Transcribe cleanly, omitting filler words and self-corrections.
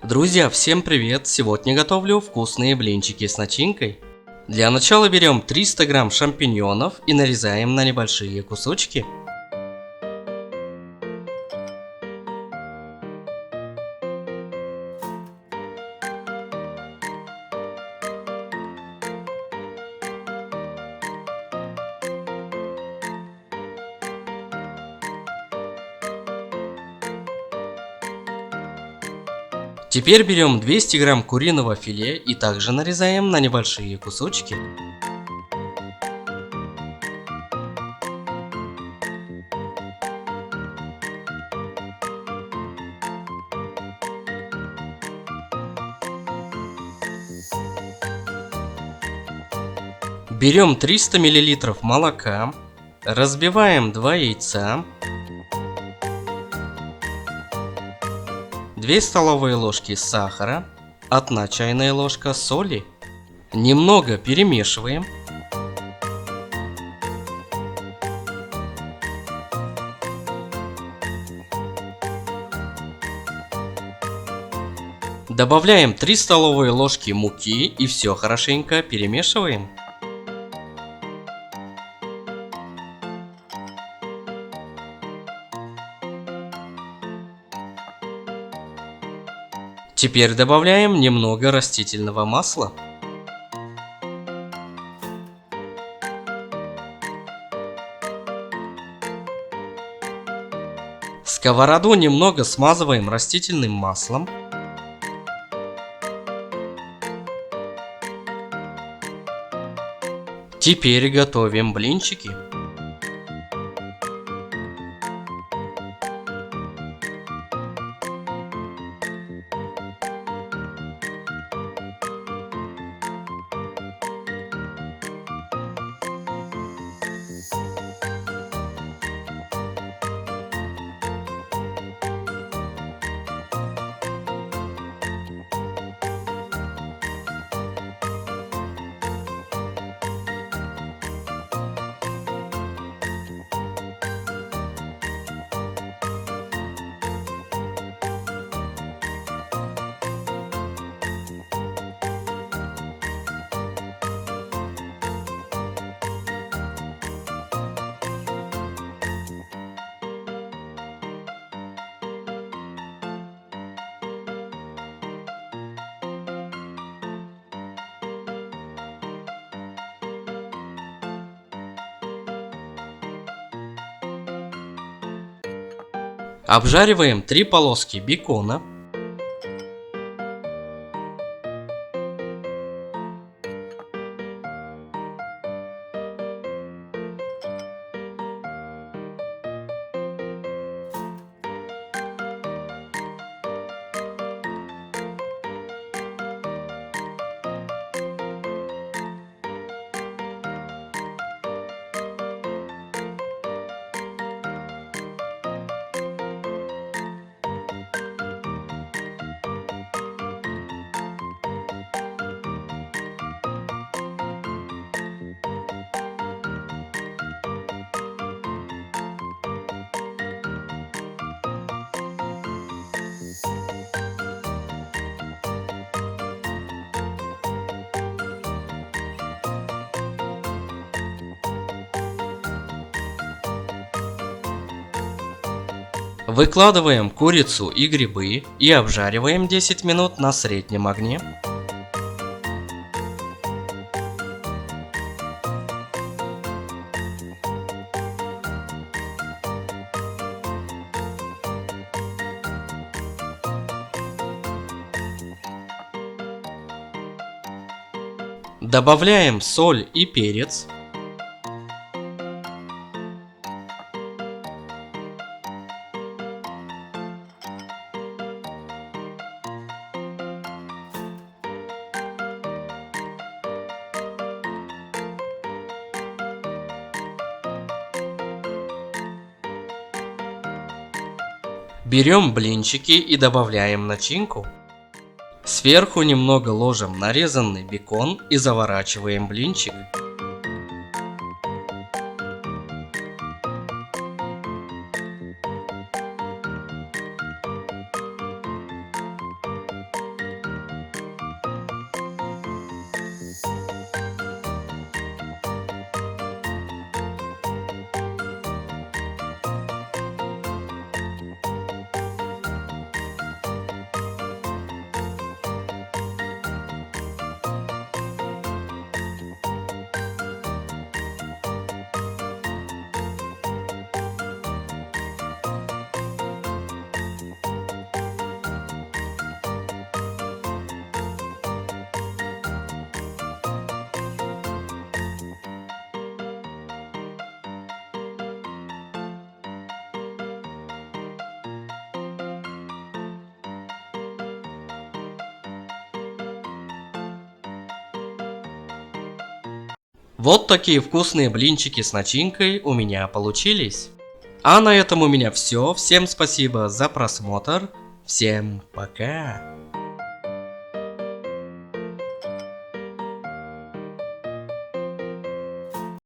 Друзья, всем привет! Сегодня готовлю вкусные блинчики с начинкой. Для начала берем 300 грамм шампиньонов и нарезаем на небольшие кусочки. Теперь берем 200 грамм куриного филе и также нарезаем на небольшие кусочки. Берем 300 мл молока, разбиваем 2 яйца, 2 столовые ложки сахара, 1 чайная ложка соли. Немного перемешиваем. Добавляем 3 столовые ложки муки и все хорошенько перемешиваем. Теперь добавляем немного растительного масла. Сковороду немного смазываем растительным маслом. Теперь готовим блинчики. Обжариваем 3 полоски бекона. Выкладываем курицу и грибы и обжариваем 10 минут на среднем огне. Добавляем соль и перец. Берем блинчики и добавляем начинку. Сверху немного ложим нарезанный бекон и заворачиваем блинчик. Вот такие вкусные блинчики с начинкой у меня получились. А на этом у меня все. Всем спасибо за просмотр. Всем пока.